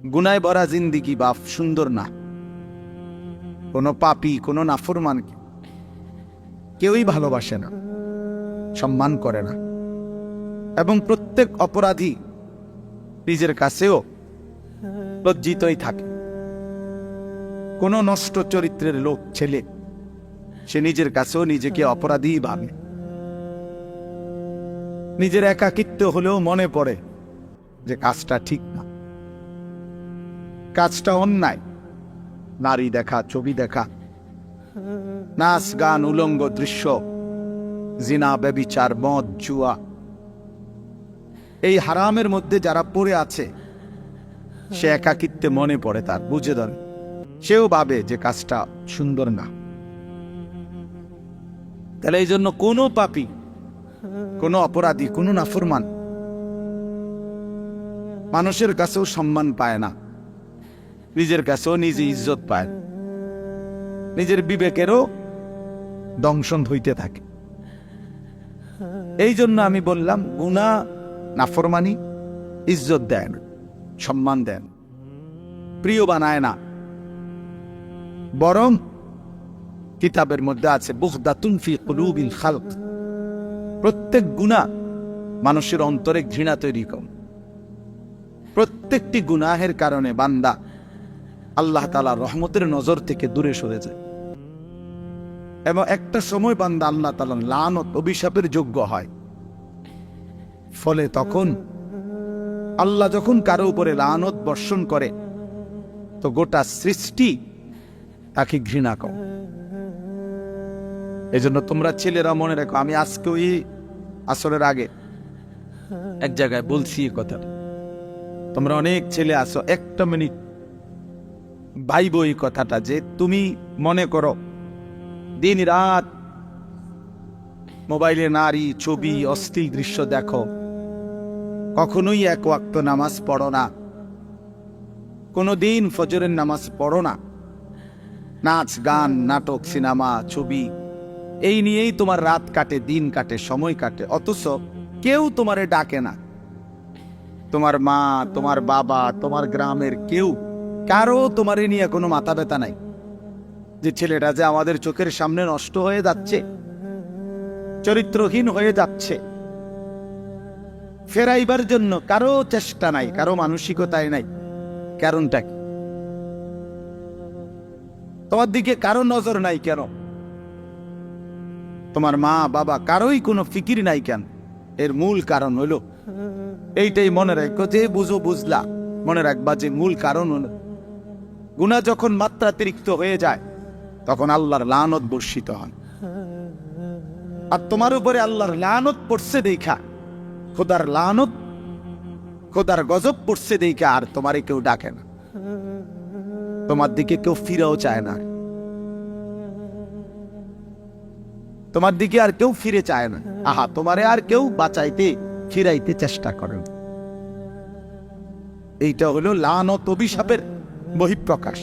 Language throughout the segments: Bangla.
গুনায় ভরা জিন্দিগি বাপ সুন্দর না। কোনো পাপী, কোনো নাফরমানকে কেউই ভালোবাসে না, সম্মান করে না, এবং প্রত্যেক অপরাধী নিজের কাছেও লজ্জিতই থাকে। কোনো নষ্ট চরিত্রের লোক ছেলে সে নিজের কাছেও নিজেকে অপরাধী ভাবে। নিজের একাকিত্ব হলেও মনে পড়ে যে কাজটা ঠিক না, কাজটা অন্যায়। নারী দেখা, ছবি দেখা, নাচ গান, উলঙ্গ দৃশ্য, জিনা, ব্যভিচার, মদ, জুয়া, এই হারামের মধ্যে যারা পড়ে আছে সে একাকিত্বে মনে পড়ে, তার বুঝে ধরে, সেও ভাবে যে কাজটা সুন্দর না। তাহলে এই জন্য কোনো পাপী, কোনো অপরাধী, কোনো নাফরমান মানুষের কাছেও সম্মান পায় না, নিজের কাছেও নিজে ইজ্জত পায়, নিজের বিবেকেরও দংশন হইতে থাকে। এই জন্য আমি বললাম গুনাহ, নাফরমানি ইজ্জত দেয় না, সম্মান দেন, প্রিয় বানায় না, বরং কিতাবের মধ্যে আছে বুগদাতুন ফি কুলুবিল খালক, প্রত্যেক গুনাহ মানুষের অন্তরে ঘৃণা তৈরি করে। প্রত্যেকটি গুনাহের কারণে বান্দা আল্লাহ তাআলার রহমতের নজর থেকে দূরে সরে যায়, এবং একটা সময় বান্দা আল্লাহ তাআলার লানত, অভিশাপের যোগ্য হয়। ফলে তখন আল্লাহ যখন কারো উপরে লানত বর্ষণ করে তো গোটা সৃষ্টি তাকে ঘৃণা করে। এই জন্য তোমরা ছেলেরা মনে রাখো, আমি আজকে ওই আসরের আগে এক জায়গায় বলছি এই কথা, তোমরা অনেক ছেলে আসো, একটা মিনিট ভাইব এই কথাটা, যে তুমি মনে করো দিন রাত মোবাইলে নারী, ছবি, অশ্লীল দৃশ্য দেখো, কখনোই এক ওয়াক্ত নামাজ পড়ো না, কোনোদিন ফজরের নামাজ পড়ো না, নাচ গান, নাটক, সিনেমা, ছবি, এই নিয়েই তোমার রাত কাটে, দিন কাটে, সময় কাটে, অথচ কেউ তোমারে ডাকে না। তোমার মা, তোমার বাবা, তোমার গ্রামের কেউ, কারো তোমারে নিয়ে কোনো মাথা ব্যথা নাই যে ছেলেটা যে আমাদের চোখের সামনে নষ্ট হয়ে যাচ্ছে, চরিত্রহীন হয়ে যাচ্ছে, ফেরাইবার জন্য কারো চেষ্টা নাই, কারো মানসিকতাই নাই। কারণটা কি? তোমার দিকে কারো নজর নাই কেন? তোমার মা বাবা কারোই কোনো ফিকির নাই কেন? এর মূল কারণ হলো এইটাই, মনে রাখো, যে বুঝো বুঝলা, মনে রাখবা যে মূল কারণ হলো গুনাহ যখন মাত্রাতিরিক্ত হয়ে যায় তখন আল্লাহর লানত বর্ষিত হয়। আর তোমার উপরে আল্লাহর লানত পড়ছে দেখা, খোদার লানত, খোদার গজব পড়ছে দেখা আর তোমারে কেউ ডাকে না, তোমার দিকে কেউ ফিরেও চায় না, তোমার দিকে আর কেউ ফিরে চায় না। আহা, তোমারে আর কেউ বাঁচাইতে, ফিরাইতে চেষ্টা করে। এইটা হলো লানত, অভিশাপের বহিঃপ্রকাশ।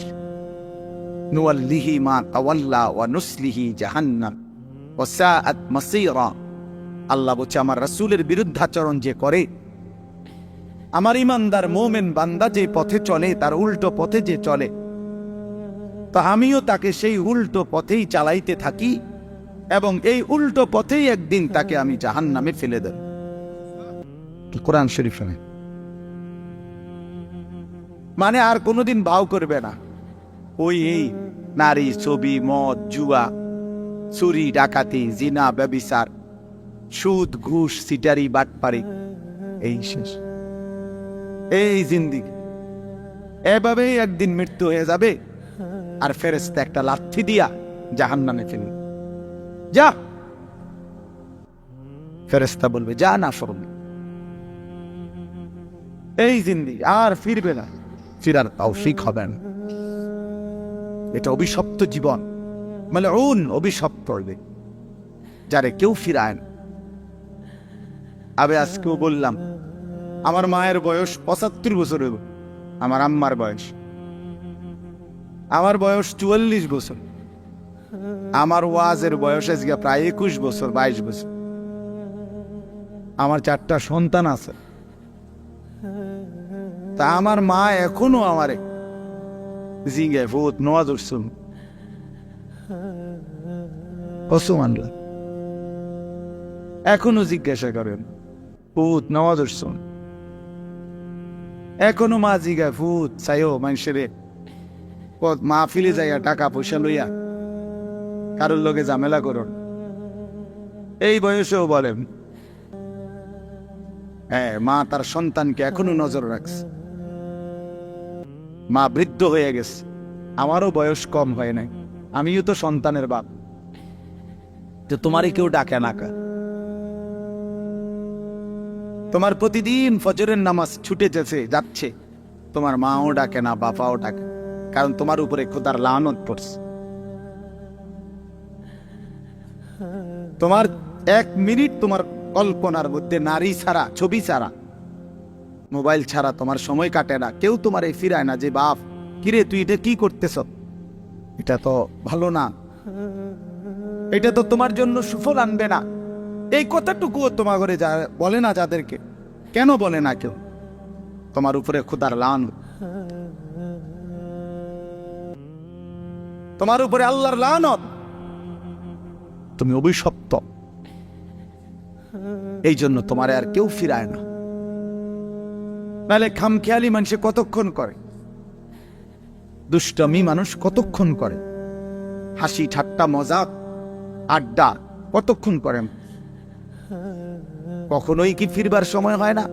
নুওয়াল্লিহি মা তাওয়াল্লা ওয়া নুসলিহি জাহান্নাম ওয়া সাআত মাসীরা। আল্লাহ বলছে, আমার রাসূলের বিরুদ্ধাচরণ যে করে, আমার ইমানদার মুমিন বান্দা যে পথে চলে, তার উল্টো পথে যে চলে, তো আমিও তাকে সেই উল্টো পথেই চালাইতে থাকি, এবং এই উল্টো পথেই একদিন তাকে আমি জাহান্নামে ফেলে দেব। কোরআন শরীফে মানে আর কোনোদিন ভাও করবে না ওই এই নারী, ছবি, মদ, জুয়া, চুরি, ডাকাতি, জিনা, ব্যভিচার, সুদ, ঘুষ, সিটারি, বাটপারি, এই শেষ, এই জিন্দেগি। এভাবেই একদিন মৃত্যু হয়ে যাবে, আর ফেরেশতা একটা লাথি দিয়া জাহান্নামে ফেলবে। যা, ফেরেশতা বলবে যা, না ফরমান, এই জিন্দেগি আর ফিরবে না, ফিরার তৌফিক হবে না। এটা অভিশপ্ত জীবন, মালউন, অভিশপ্ত হবে যারে কেউ ফিরায় না। আজকেও বললাম, আমার মায়ের বয়স 75 বছর হইব, আমার আম্মার বয়স, আমার বয়স 44 বছর, আমার ওয়াজের বয়স আজকে প্রায় 21 বছর, 22 বছর। আমার 4টা সন্তান আছে, তা আমার মা এখনো আমারে জিঙ্গে ভূত নওয়াজুর শুন ওসমানলা এখনো জিজ্ঞাসা করেন ভূত নওয়াজুর শুন। এখনো মা জিগা ভূত চাইও মানুষের মা ফিলে যাইয়া টাকা পয়সা লইয়া কারোর লগে ঝামেলা করুন। এই বয়সেও বলেন হ্যাঁ মা তার সন্তানকে এখনো নজর রাখছে। মা বৃদ্ধ হয়ে গেছে, আমারও বয়স কম হয় নাই, আমিও তো সন্তানের বাপ, যে তোমারই কেউ ডাকে না কা। তোমার প্রতিদিন ফজরের নামাজ ছুটে যাচ্ছে, তোমার মাও ডাকে না, বাপাও ডাকে, কারণ তোমার উপরে খোদার লানত পড়ছে। তোমার 1 মিনিট তোমার কল্পনার মধ্যে নারী ছাড়া, ছবি ছাড়া, মোবাইল ছাড়া তোমার সময় কাটে না। কেউ তোমার এই ফিরায় না যে বাপ কিরে তুই এটা কি করতেছ, এটা তো ভালো না, এটা তো তোমার জন্য সুফল আনবে না। এই কথাটুকুও তোমার ঘরে বলে না যাদেরকে। কেন বলে না কেউ? তোমার উপরে খোদার লানত, তোমার উপরে আল্লাহর লানত, তুমি অভিশপ্ত। এই জন্য তোমার আর কেউ ফিরায় না। নাহলে খামখেয়ালি মানুষে কতক্ষণ করে, দুষ্টমি মানুষ কতক্ষণ করে, হাসি ঠাট্টা মজাক আড্ডা কতক্ষণ করেন? কখনোই কি ফিরবার সময় হয় না?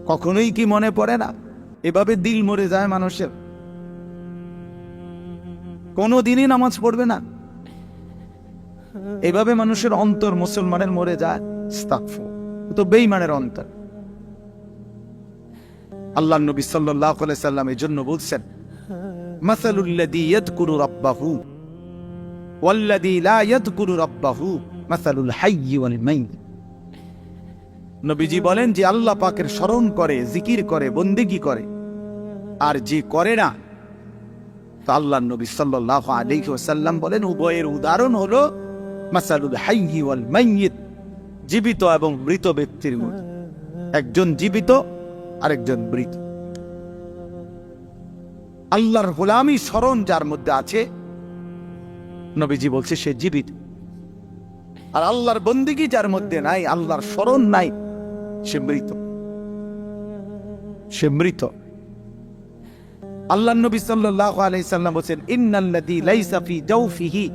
কখনোই কি মনে পড়ে না? এভাবে দিল মরে যায় মানুষের, কোনোদিনই নামাজ পড়বে না। এভাবে মানুষের অন্তর মুসলমানের মরে যায়। তো বেঈমানের অন্তর। আল্লাহ নবী সাল্লাল্লাহু আলাইহি সাল্লাম এই জন্য বলছেন মাসালুল্লাযী ইয়াযকুরু রাব্বাহু ওয়াল্লাযী লা ইয়াযকুরু রাব্বাহু মাসালুল হাইয়্যি ওয়াল মাইয়্যিত। নবীজি বলেন যে আল্লাহ পাকের স্মরণ করে, জিকির করে, বন্দেগী করে, আর যে করে না, তো আল্লাহ নবী সাল্লাল্লাহু আলাইহি ওয়াসাল্লাম বলেন উভয়ের উদাহরণ হলো মাসালুল হাইয়্যি ওয়াল মাইয়্যিত, জীবিত এবং মৃত ব্যক্তির মতো। একজন জীবিত আরেকজন মৃত। আল্লাহর গোলামি স্মরণ যার মধ্যে আছে, নবীজি বলছে সে জীবিত। আর আল্লাহর বন্দেগী যার মধ্যে নাই, আল্লাহর স্মরণ নাই, সে মৃত। সে মৃত। আল্লাহর নবী সাল্লাল্লাহু আলাইহি সাল্লাম বলেন ইন্নাল্লাযী লাইসা ফি জাওফিহি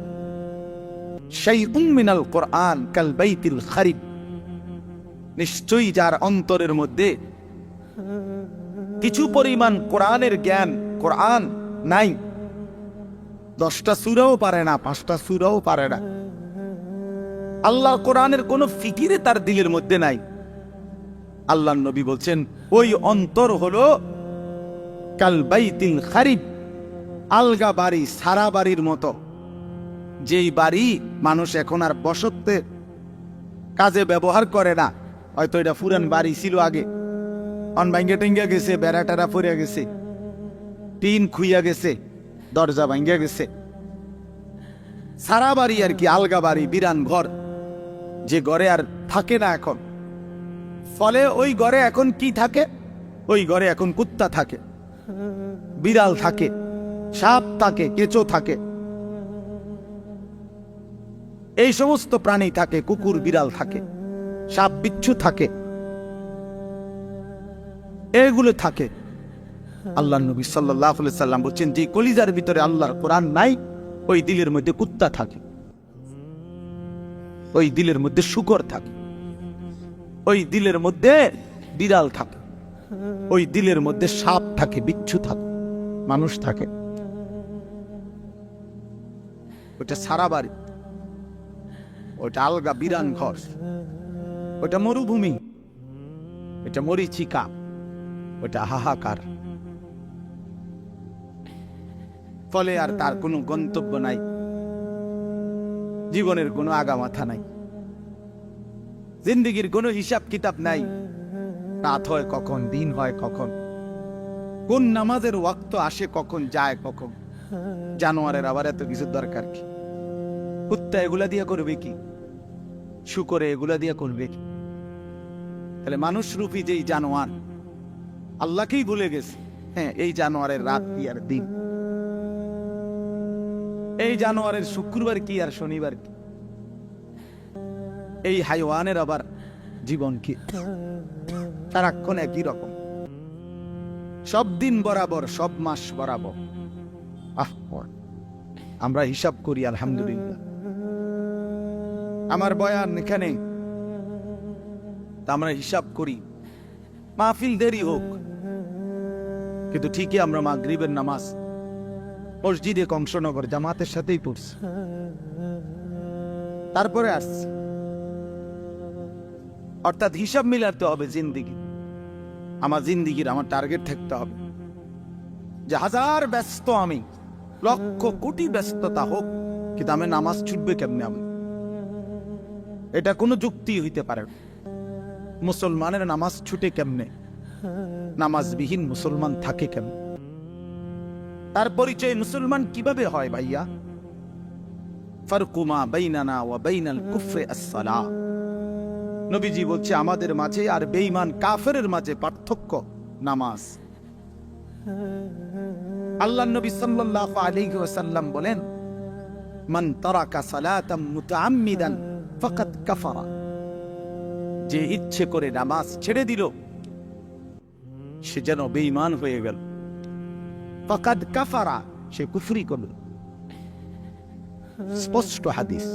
শাইউম মিনাল কুরআন কাল বাইতিল খারিব। নিশ্চয়ই যার অন্তরের মধ্যে কিছু পরিমাণ কোরআনের জ্ঞান, কোরআন নাই, 10টা সূরাও পারে না, 5টা সূরাও পারে না, আল্লাহর কোরআনের কোন ফিকিরে তার দিলের মধ্যে নাই, আল্লাহর নবী বলছেন ওই অন্তর হলো কাল বাইতিল খারিব, আলগা বাড়ি, সারা বাড়ির মতো। যেই বাড়ি মানুষ এখন আর বসতে কাজে ব্যবহার করে না, হয়তো এটা পুরান বাড়ি ছিল আগে, ভাঙ্গা টেঙ্গা গেছে, বেড়া টেরা পড়ে গেছে, টিন খুইয়া গেছে, দরজা ভাঙ্গা গেছে, সারা বাড়ি আর কি আলগা বাড়ি, বিরান ঘর, যে ঘরে আর থাকে না এখন। ফলে ওই ঘরে এখন কি থাকে? ওই ঘরে এখন কুত্তা থাকে, বিড়াল থাকে, সাপ থাকে, কেঁচো থাকে, এই সমস্ত প্রাণী থাকে, কুকুর বিড়াল থাকে, সাপ বিচ্ছু থাকে, এগুলো থাকে। আল্লাহ নবী সাল্লাল্লাহু আলাইহি সাল্লাম বলছেন যে কলিজার ভিতরে আল্লাহর কোরআন নাই, ওই দিলের মধ্যে কুত্তা থাকে, ওই দিলের মধ্যে শূকর থাকে, ওই দিলের মধ্যে বিড়াল থাকে, ওই দিলের মধ্যে সাপ থাকে, বিচ্ছু থাকে, মানুষ থাকে। ওটা সারা বাড়ি, ওটা আলগা বিরান ঘর, ওটা মরুভূমি, এটা মরিচিকা, ওটা হাহাকার। ফলে আর তার কোনো গন্তব্য নাই, জীবনের কোনো আগামাথা নাই, জিন্দেগির কোনো হিসাব কিতাব নাই। রাত হয় কখন, দিন হয় কখন, কোন নামাজের ওয়াক্ত আসে কখন, যায় কখন। জানোয়ারের আবার এত কিছু দরকার কি? কুত্তা এগুলা দিয়া করবে কি? শুকরে এগুলা দিয়া করবে কি? তাহলে মানুষ রূপী যেই জানোয়ার, আল্লাহকেই ভুলে গেছে। হ্যাঁ, এই জানোয়ারের রাত কি আর দিন, এই জানোয়ারের শুক্রবার কি আর শনিবার কি, এই হাইওয়ানের আবার জীবন কি, সারাক্ষণ একই রকম, সব দিন বরাবর, সব মাস বরাবর। আমরা হিসাব করি আলহামদুলিল্লাহ। আমার বয়ান এখানে, তা আমরা হিসাব করি, মাহফিল দেরি হোক, কিন্তু ঠিকই আমরা মাগরিবের নামাজ মসজিদে কংসনগর জামাতের সাথেই পড়ছি, তারপরে আসছি। অর্থাৎ হিসাব মিলাতে হবে জিন্দিগি, আমার জিন্দিগির আমার টার্গেট থাকতে হবে যে হাজার ব্যস্ত আমি, লক্ষ কোটি ব্যস্ততা হোক, কিন্তু আমি নামাজ ছুটবে কেমনে? আমি এটা কোনো যুক্তি হইতে পারে না। মুসলমানের নামাজ ছুটে কেমনে? নামাজবিহীন মুসলমান থাকে কেমনে? তার পরিচয় মুসলমান কিভাবে হয় ভাইয়া? ফারকুমা বাইনানা ওয়া বাইনাল কুফরি আস-সালাহ। নবীজি বলছে আমাদের মাঝে আর বেঈমান কাফেরের মাঝে পার্থক্য নামাজ। আল্লাহর নবী সাল্লাল্লাহু আলাইহি ওয়াসাল্লাম বলেন, মান তারাকা সালাতাম মুতাআম্মিদান ফাকাদ কাফারা। যে ইচ্ছে করে নামাজ ছেড়ে দিল সে যেন বেঈমান হয়ে গেল। ফাকাদ কাফারা, সে কুফরি করল। স্পষ্ট হাদিস।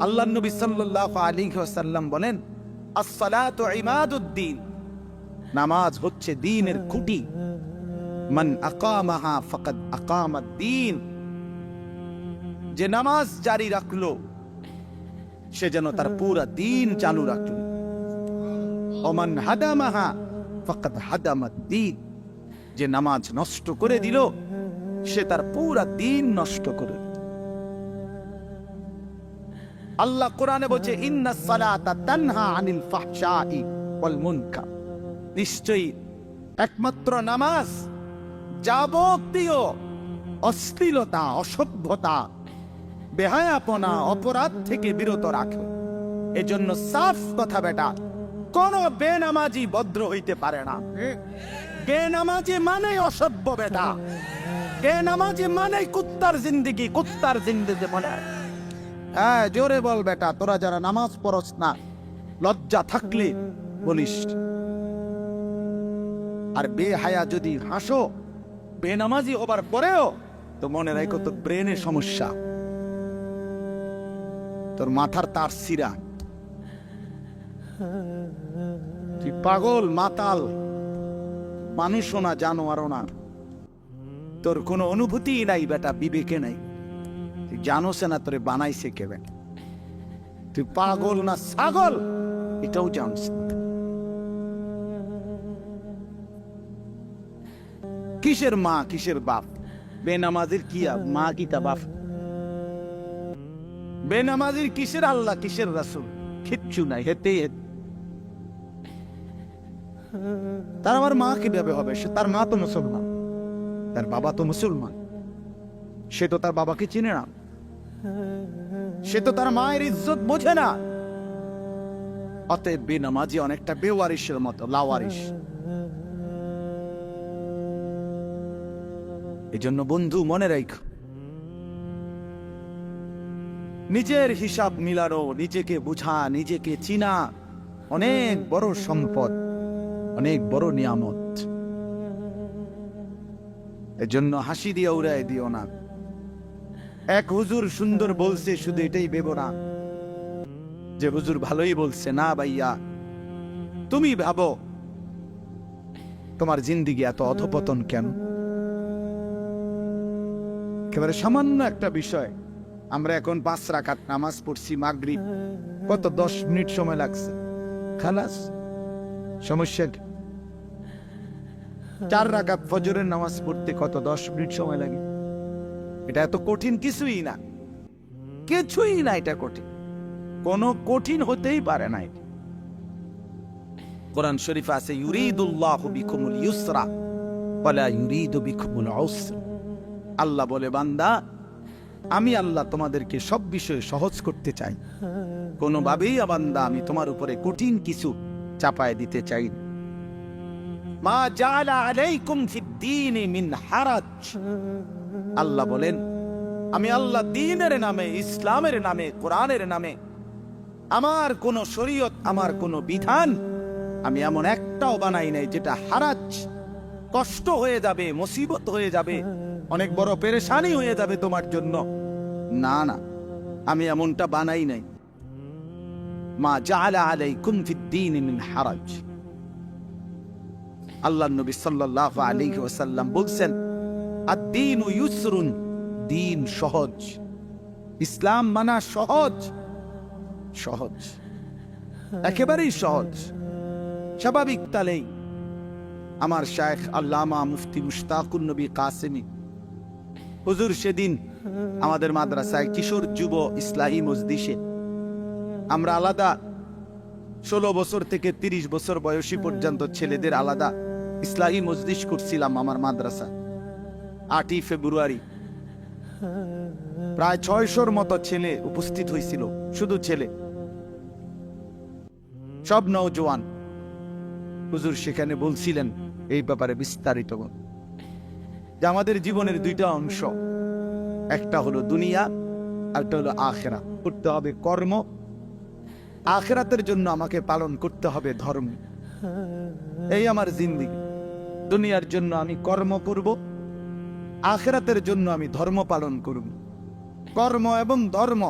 আল্লাহর নবী সাল্লাল্লাহু আলাইহি ওয়াসাল্লাম বলেন, আস-সালাতু ইমাদুদ্দিন। নামাজ হচ্ছে দ্বীনের খুঁটি। মান আকামাহা ফাকাদ আকামাদ-দ্বীন। যে নামাজ জারি রাখলো সে যেন তার পুরা দ্বীন চালু রাখলো। ওমান হাদামাহা ফাকাদ হাদামাদ-দ্বীন। যে নামাজ নষ্ট করে দিল সে তার পুরা দ্বীন নষ্ট করে। আল্লাহ কোরআনে বলছে, ইন্নাস সালাতা তানহা আনিল ফাহশাই ওয়াল মুনকার। নিশ্চয়ই একমাত্র নামাজ যাবতীয় অশ্লীলতা, অসভ্যতা, বেহায়াপনা, অপরাধ থেকে বিরত রাখে। এজন্য সাফ কথা বেটা, কোন বেনামাজি ভদ্র হইতে পারে না। বেনামাজি মানে অসভ্য বেটা, বেনামাজি মানে কুত্তার জিন্দেগি, কুত্তার জিন্দেগি মনে। হ্যাঁ, জোরে বল বেটা, তোরা যারা নামাজ পড়স না, লজ্জা থাকলে বলিস। আর বেহায়া যদি হাসো বেনামাজি হবার পরেও, তো মনে রাখো তোর ব্রেনের সমস্যা, তোর মাথার তার সিরা, তুই পাগল, মাতাল, মানুষও না, জানোয়ারও না, তোর কোনো অনুভূতি নাই বেটা, বিবেকে নাই। তুই জানোস না তোরে বানাইছে কে বেটা? তুই পাগল না ছাগল এটাও জানস না। কিসের মা, কিসের বাপ? বেনামাজির কি মা, কি তা বাপ? বেনামাজির কিসের আল্লাহ, কিসের রাসূল? কিচ্ছু নাই। হেতে তার আমার মা কিভাবে হবে? সে তার মা তো মুসলমান, তার বাবা তো মুসলমান, সে তো তার বাবাকে চিনে না, সে তো তার মায়ের ইজ্জত বোঝে না। অতএব বেনামাজি অনেকটা বেওয়ারিশের মতো, লাওয়ারিশ। এই জন্য বন্ধু মনে রাখ, নিজের হিসাব মিলানো, নিজেকে বুঝা, নিজেকে চিনা অনেক বড় সম্পদ, অনেক বড় নিয়ামত। এজন্য হাসি দিয়ে উড়াই দিও না। এক হুজুর সুন্দর বলছে, শুধু এটাই ভেবো না যে হুজুর ভালোই বলছে। না ভাইয়া, তুমি ভাবো তোমার জিন্দিগি এত অধপতন কেন? একেবারে সামান্য একটা বিষয়। আমরা এখন 5 রাকাত নামাজ পড়ছি মাগরিব, কত 10 মিনিট সময় লাগছে, খালাস। সমস্যা 4 রাকাত ফজরের নামাজ পড়তে কত 10 মিনিট সময় লাগে। এটা এত কঠিন কিছুই না, কিছুই না। এটা কঠিন, কোনো কঠিন হতেই পারে না। কোরআন শরীফ আছে, ইউরিদুল্লাহু বিকুমুল ইউসরা ওয়ালা ইউরিদু বিকুমুল উসরা। আল্লাহ বলে, বান্দা আমি আল্লাহ তোমাদেরকে সব বিষয়ে সহজ করতে চাই, কোনোভাবেই বান্দা আমি তোমার উপরে কঠিন কিছু চাপায় দিতে চাই না। মা জাআলা আলাইকুম ফিদ-দীনি মিন হারাজ। আল্লাহ বলেন, আমি আল্লাহ দ্বীনের নামে, ইসলামের নামে, কোরআনের নামে আমার কোন শরীয়ত, আমার কোন বিধান আমি এমন একটাও বানাই নাই যেটা হারাজ, কষ্ট হয়ে যাবে, মুসিবত হয়ে যাবে, অনেক বড় পেরেশানি হয়ে যাবে তোমার জন্য। না না, আমি এমনটা বানাই নাই। মা জাআলা আলাইকুম ফিদ-দীনি মিন হারাজ। আল্লাহর নবী সাল্লাল্লাহু আলাইহি ওয়াসাল্লাম বলছেন, আদ-দীনু ইউসরুন, দিন সহজ, ইসলাম মানা সহজ, সহজ, একেবারেই সহজ, স্বাভাবিক তালেই। আমার শায়েখ আল্লামা মুফতি মুশতাকুন নবী কাসেমি হুজুর সেদিন আমাদের মাদ্রাসায় কিশোর যুব ইসলাহী মজলিসে আমরা আলাদা 16 বছর থেকে 30 বছর বয়সী পর্যন্ত ছেলেদের আলাদা ইসলাহী মজলিস করছিলাম আমার মাদ্রাসা। 8ই ফেব্রুয়ারি প্রায় 600-র মতো ছেলে উপস্থিত হয়েছিল, শুধু ছেলে, সব নওজোয়ান। হুজুর সেখানে বলছিলেন এই ব্যাপারে বিস্তারিত, যে আমাদের জীবনের দুইটা অংশ, একটা হলো দুনিয়া, আরেকটা হলো আখিরাত। করতে হবে কর্ম, আখিরাতের জন্য আমাকে পালন করতে হবে ধর্ম। এই আমার জিন্দেগি। দুনিয়ার জন্য আমি কর্ম করব, আখিরাতের জন্য আমি ধর্ম পালন করব। কর্ম এবং ধর্ম,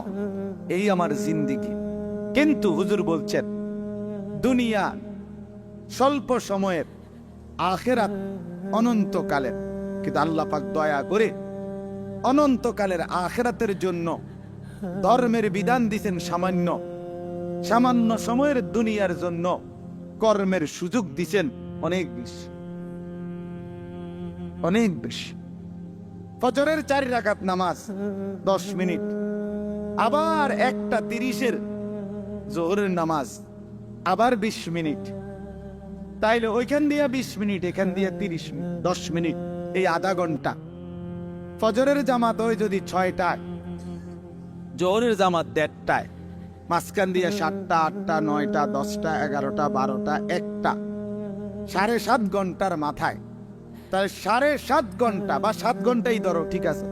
এই আমার জিন্দেগি। কিন্তু হুজুর বলছেন, দুনিয়া স্বল্প সময়ের, আখিরাত অনন্তকালের। কিন্তু আল্লাহ পাক দয়া করে অনন্তকালের আখিরাতের জন্য ধর্মের বিধান দিয়েছেন সামান্য, সামান্য সময়ের দুনিয়ার জন্য কর্মের সুযোগ দিয়েছেন অনেক বেশি, অনেক বেশি। ফজরের 4 রাকাত নামাজ 10 মিনিট, আবার 1:30-এর জোহরের নামাজ আবার 20 মিনিট, তাইলে ওইখান দিয়ে 20 মিনিট, এখান দিয়ে 30 মিনিট, 10 মিনিট, এই আধা ঘন্টা। ফজরের জামাত হয় যদি 6টায়, জোহরের জামাত 1:30টায়, মাঝখান দিয়ে 7টা, 8টা, 9টা, 10টা, 11টা, 12টা, 1টা, 7.5 ঘন্টার মাথায়। তাহলে 7.5 ঘন্টা বা 7 ঘন্টাই ধরো, ঠিক আছে,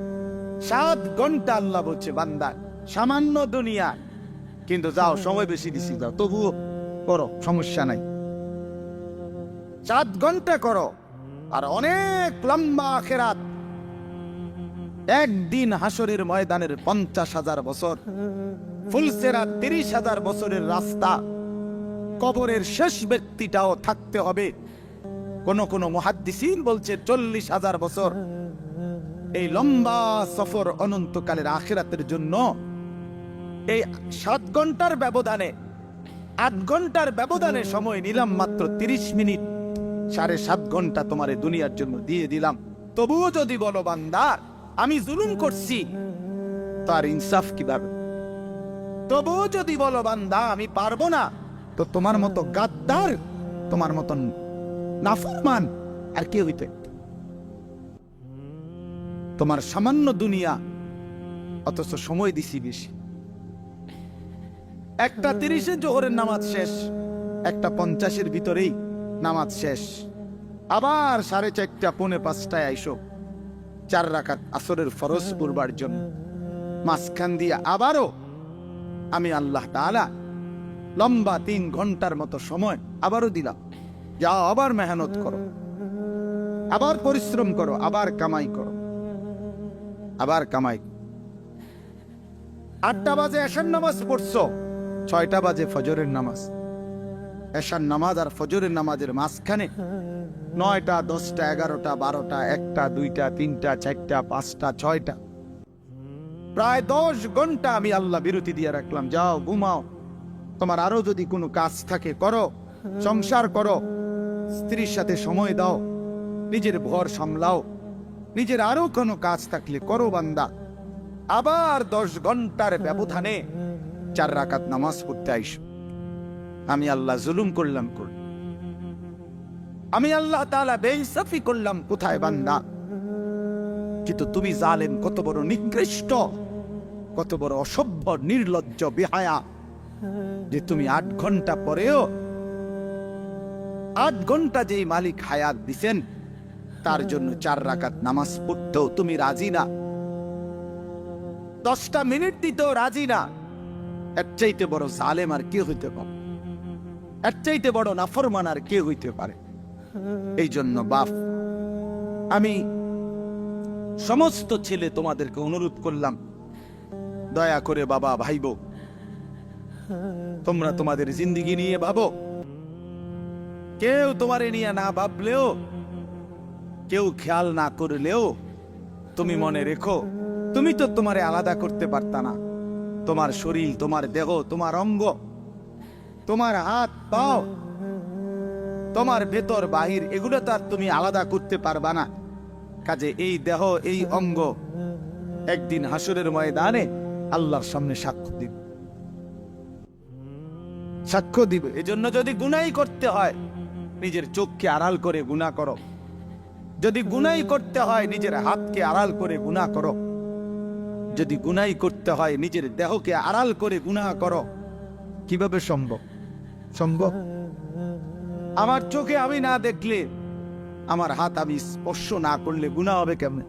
7 ঘন্টা আল্লাহ বলছে বান্দা সামান্য দুনিয়া, কিন্তু যাও সময় বেশি দিছি, যাও তবুও করো, সমস্যা নাই, 7 ঘন্টা করো। আর অনেক লম্বা আখিরাত, একদিন হাসরের ময়দানের 50,000 বছর, ফুলসেরা 30,000 বছরের রাস্তা, কবরের শেষ ব্যক্তিটাও থাকতে হবে। কোন কোন মুহাদ্দিসিন বলছে 40,000 বছর। এই লম্বা সফর অনন্তকালের আখিরাতের জন্য এই 7 ঘন্টার ব্যবধানে, 8 ঘন্টার ব্যবধানে সময় নিলাম মাত্র 30 মিনিট, 7.5 ঘন্টা তোমার দুনিয়ার জন্য দিয়ে দিলাম। তবুও যদি বলো বান্দা আমি জুলুম করছি, তার ইনসাফ কিভাবে? তবুও যদি বলো বান্দা আমি পারবো না, তো তোমার মতো গাদ্দার, তোমার মতন নাফরমান আর কে হইতে? তোমার সামান্য দুনিয়া, অথচ সময় দিছি বেশি। 1:30-এ জোহরের নামাজ শেষ, 1:50-এর ভিতরেই নামাজ শেষ। আবার 4:30, 4:45টায় আইসো 4 রাকাত আসরের ফরজ পড়বার জন্য। মাঝখান দিয়ে আবারও আমি আল্লাহ তাআলা লম্বা 3 ঘন্টার মতো সময় আবারও দিলাম, যাও আবার মেহনত করো, আবার পরিশ্রম করো, আবার কামাই করো, আবার কামাই। 8টা বাজে এশার নামাজ পড়ছো, 6টা বাজে ফজরের নামাজ। এশার নামাজ আর ফজরের নামাজের মাঝখানে 9টা, 10টা, 11টা, 12টা, 1টা, 2টা, 3টা, 4টা, 5টা, 6টা, প্রায় 10 ঘন্টা আমি আল্লাহ বিরতি দিয়ে রাখলাম। যাও ঘুমাও, তোমার আরো যদি কোনো কাজ থাকে করো, সংসার করো, স্ত্রীর সাথে সময় দাও, নিজের ঘর সামলাও, নিজের আরো কোনো কাজ থাকলে করো বান্দা। আবার 10 ঘন্টার ব্যবধানে 4 রাকাত নামাজ পড়তে আইসো। আমি আল্লাহ জুলুম করলাম? আমি আল্লাহ তাআলা বেইনসাফি করলাম কোথায় বান্দা? কিন্তু তুমি জালেম, কত বড় নিকৃষ্ট, কত বড় অসভ্য, নির্লজ্জ, বেহায়া, যে তুমি 8 ঘন্টা পরেও 8 ঘন্টা যেই মালিক হায়াত দিছেন, তার জন্য 4 রাকাত নামাজ পড়তেও তুমি রাজি না, 10টা মিনিট দিতেও রাজি না। এর চাইতে বড় জালেম আর কে হইতে পারে? এর চাইতে বড় নাফরমান আর কে হইতে পারে? এই জন্য বাপ, আমি সমস্ত ছেলে তোমাদেরকে অনুরোধ করলাম, দয়া করে বাবা ভাইবো, তোমরা তোমাদের জিন্দিগি নিয়ে ভাবো। কেউ তোমারে নিয়ে না ভাবলেও, কেউ খেয়াল না করলেও, তুমি মনে রেখো, তুমি তো তোমারে আলাদা করতে পারতা না। তোমার শরীর, তোমার দেহ, তোমার অঙ্গ, তোমার হাত পাও, তোমার ভেতর বাহির, এগুলো তো আর তুমি আলাদা করতে পারবা না। কাজে এই দেহ, এই অঙ্গ একদিন হাসরের ময়দানে আল্লাহর সামনে সাক্ষ্য দিবে, সাক্ষ্য দিবে। এজন্য যদি গুনাই করতে হয়, নিজের চোখকে আড়াল করে গুনাহ করো। যদি গুনাই করতে হয়, নিজের হাতকে আড়াল করে গুনাহ করো। যদি গুনাই করতে হয়, নিজের দেহকে আড়াল করে গুনাহ করো। কিভাবে সম্ভব? সম্ভব? আমার চোখে আমি না দেখলে, আমার হাত আমি স্পর্শ না করলে গুনাহ হবে কেমনে?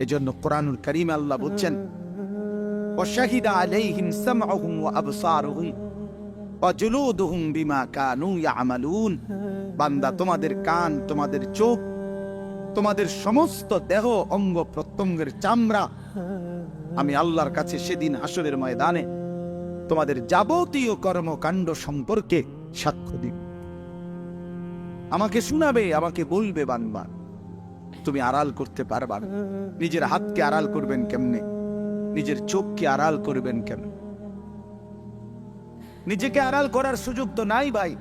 এজন্য কোরআনুল কারীমে আল্লাহ বলছেন, ওয়াশাহিদা আলাইহিম সামউহুম ওয়া আবসারুহুম ওয়া জুলুদুহুম বিমা কানু ইয়ামালুন। বান্দা, তোমাদের কান, তোমাদের চোখ, তোমাদের সমস্ত দেহ, অঙ্গ প্রত্যঙ্গের চামড়া আমি আল্লাহর কাছে সেদিন হাসরের ময়দানে তোমাদের যাবতীয় কর্মকাণ্ড সম্পর্কে সাক্ষ্য দিব। আমাকে শোনাবে, আমাকে বলবে, বান্দা তুমি আড়াল করতে পারবা না। নিজের হাতকে আড়াল করবেন কেমনে? নিজের চোখকে আড়াল করবেন কেমনে? নিজেকে আড়াল করার সুযোগ তো নাই ভাই।